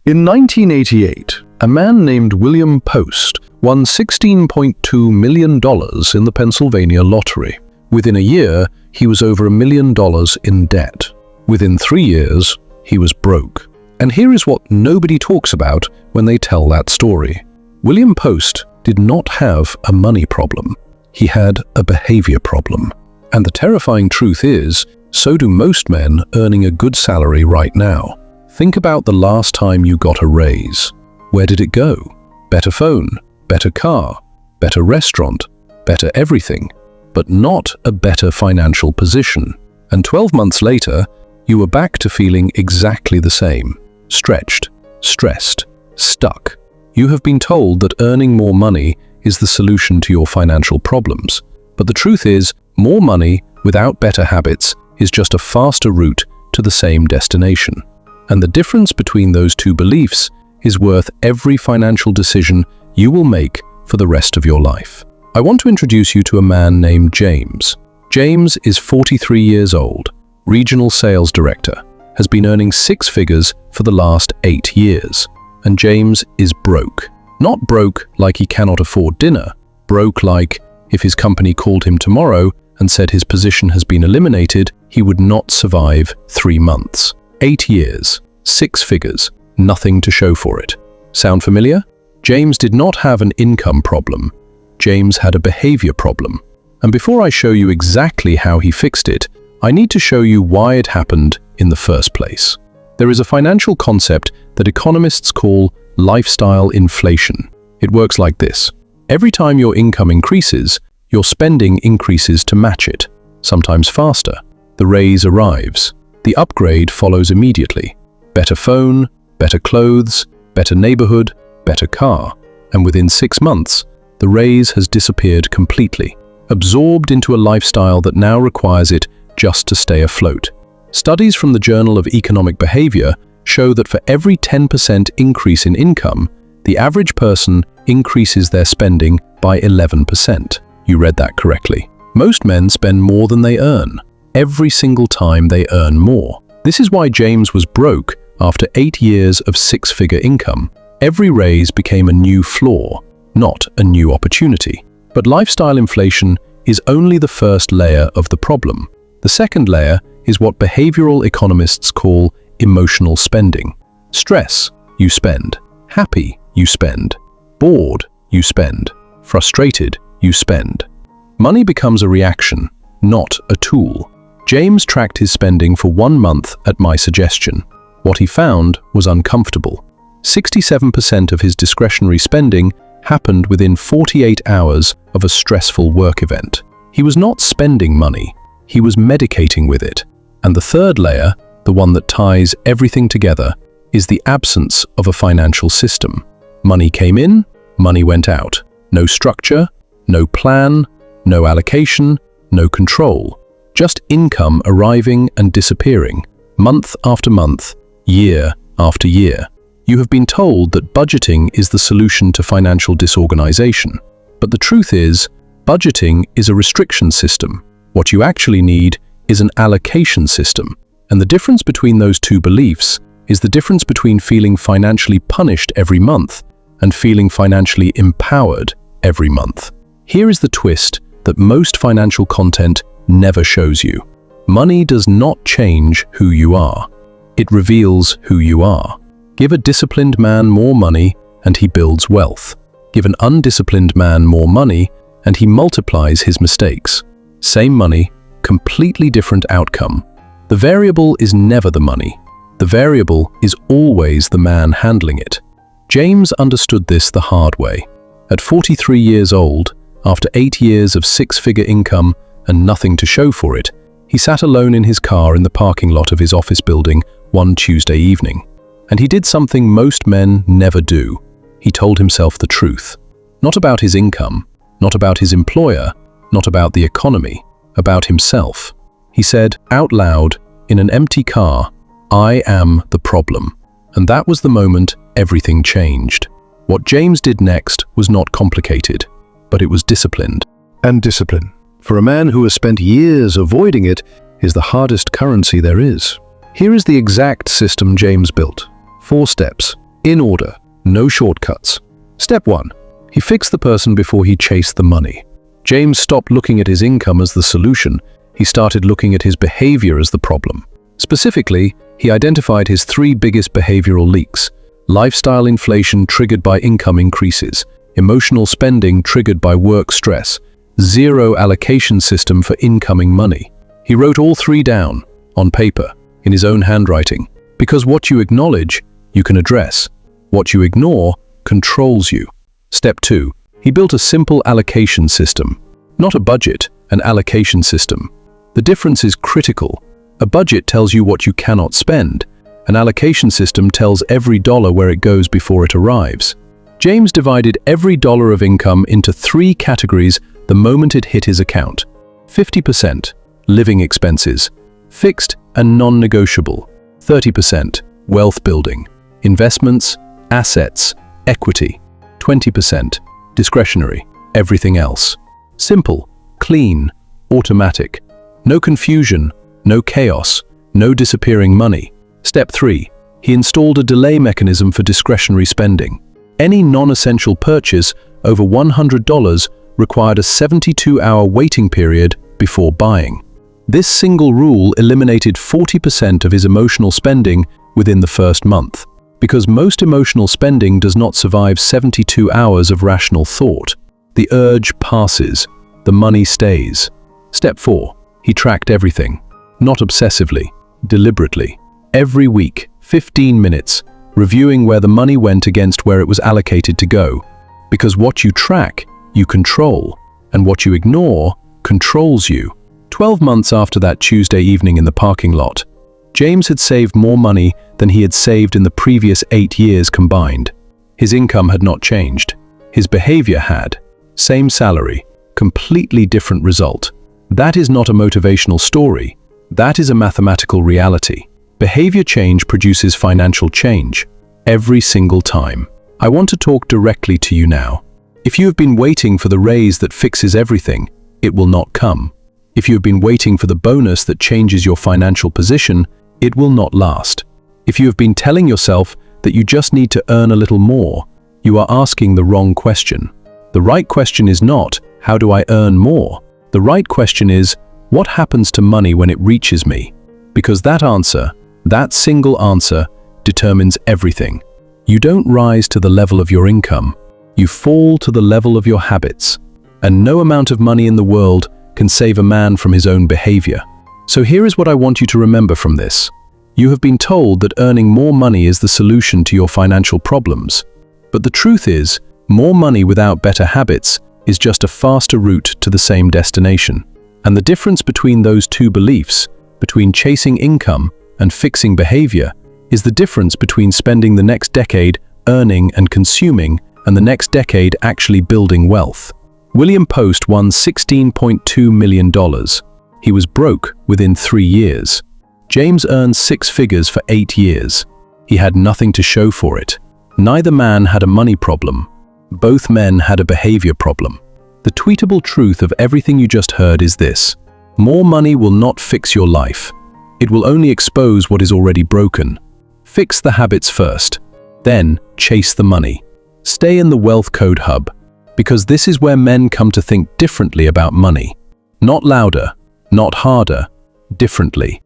In 1988, a man named William Post won $16.2 million in the Pennsylvania lottery. Within a year, he was over $1 million in debt. Within 3 years, he was broke. And here is what nobody talks about when they tell that story. William Post did not have a money problem. He had a behavior problem. And the terrifying truth is, so do most men earning a good salary right now. Think about the last time you got a raise. Where did it go? Better phone, better car, better restaurant, better everything, but not a better financial position. And 12 months later, you were back to feeling exactly the same. Stretched, stressed, stuck. You have been told that earning more money is the solution to your financial problems. But the truth is, more money without better habits is just a faster route to the same destination. And the difference between those two beliefs is worth every financial decision you will make for the rest of your life. I want to introduce you to a man named James. James is 43 years old, regional sales director, has been earning 6 figures for the last 8 years. And James is broke. Not broke like he cannot afford dinner, broke like if his company called him tomorrow and said his position has been eliminated, he would not survive 3 months. 8 years, 6 figures, nothing to show for it. Sound familiar? James did not have an income problem. James had a behavior problem. And before I show you exactly how he fixed it, I need to show you why it happened in the first place. There is a financial concept that economists call lifestyle inflation. It works like this. Every time your income increases, your spending increases to match it, sometimes faster. The raise arrives. The upgrade follows immediately. Better phone, better clothes, better neighborhood, better car. And within 6 months, the raise has disappeared completely, absorbed into a lifestyle that now requires it just to stay afloat. Studies from the Journal of Economic Behavior show that for every 10% increase in income, the average person increases their spending by 11%. You read that correctly. Most men spend more than they earn. Every single time they earn more. This is why James was broke after 8 years of 6-figure income. Every raise became a new floor, not a new opportunity. But lifestyle inflation is only the first layer of the problem. The second layer is what behavioral economists call emotional spending. Stress, you spend. Happy, you spend. Bored, you spend. Frustrated, you spend. Money becomes a reaction, not a tool. James tracked his spending for 1 month at my suggestion. What he found was uncomfortable. 67% of his discretionary spending happened within 48 hours of a stressful work event. He was not spending money, he was medicating with it. And the third layer, the one that ties everything together, is the absence of a financial system. Money came in, money went out. No structure, no plan, no allocation, no control. Just income arriving and disappearing, month after month, year after year. You have been told that budgeting is the solution to financial disorganization. But the truth is, budgeting is a restriction system. What you actually need is an allocation system. And the difference between those two beliefs is the difference between feeling financially punished every month and feeling financially empowered every month. Here is the twist that most financial content never shows you. Money does not change who you are. It reveals who you are. Give a disciplined man more money and he builds wealth. Give an undisciplined man more money and he multiplies his mistakes. Same money, completely different outcome. The variable is never the money. The variable is always the man handling it. James understood this the hard way. At 43 years old, after 8 years of 6-figure income and nothing to show for it, he sat alone in his car in the parking lot of his office building one Tuesday evening. And he did something most men never do. He told himself the truth. Not about his income, not about his employer, not about the economy, about himself. He said out loud, in an empty car, "I am the problem." And that was the moment everything changed. What James did next was not complicated, but it was disciplined. And discipline, for a man who has spent years avoiding it, is the hardest currency there is. Here is the exact system James built. 4 steps. In order, no shortcuts. Step 1. He fixed the person before he chased the money. James stopped looking at his income as the solution. He started looking at his behavior as the problem. Specifically, he identified his 3 biggest behavioral leaks: lifestyle inflation triggered by income increases, emotional spending triggered by work stress, zero allocation system for incoming money. He wrote all 3 down, on paper, in his own handwriting, because what you acknowledge, you can address. What you ignore controls you. Step 2. He built a simple allocation system. Not a budget, an allocation system. The difference is critical. A budget tells you what you cannot spend. An allocation system tells every dollar where it goes before it arrives. James divided every dollar of income into 3 categories the moment it hit his account. 50%, living expenses, fixed and non-negotiable. 30%, wealth building, investments, assets, equity. 20%, discretionary, everything else. Simple, clean, automatic. No confusion, no chaos, no disappearing money. Step 3. He installed a delay mechanism for discretionary spending. Any non-essential purchase over $100 required a 72-hour waiting period before buying. This single rule eliminated 40% of his emotional spending within the first month, because most emotional spending does not survive 72 hours of rational thought. The urge passes, the money stays. Step 4. He tracked everything, not obsessively, deliberately. Every week, 15 minutes, reviewing where the money went against where it was allocated to go. Because what you track, you control, and what you ignore controls you. 12 months after that Tuesday evening in the parking lot, James had saved more money than he had saved in the previous 8 years combined. His income had not changed. His behavior had. Same salary, completely different result. That is not a motivational story. That is a mathematical reality. Behavior change produces financial change. Every single time. I want to talk directly to you now. If you have been waiting for the raise that fixes everything, it will not come. If you have been waiting for the bonus that changes your financial position, it will not last. If you have been telling yourself that you just need to earn a little more, you are asking the wrong question. The right question is not, how do I earn more? The right question is, what happens to money when it reaches me? Because that answer, that single answer, determines everything. You don't rise to the level of your income. You fall to the level of your habits. And no amount of money in the world can save a man from his own behavior. So here is what I want you to remember from this. You have been told that earning more money is the solution to your financial problems. But the truth is, more money without better habits is just a faster route to the same destination. And the difference between those 2 beliefs, between chasing income and fixing behavior, is the difference between spending the next decade earning and consuming and the next decade actually building wealth. William Post won $16.2 million. He was broke within 3 years. James earned 6 figures for 8 years. He had nothing to show for it. Neither man had a money problem. Both men had a behavior problem. The tweetable truth of everything you just heard is this: more money will not fix your life. It will only expose what is already broken. Fix the habits first, then chase the money. Stay in the Wealth Code Hub, because this is where men come to think differently about money. Not louder, not harder, differently.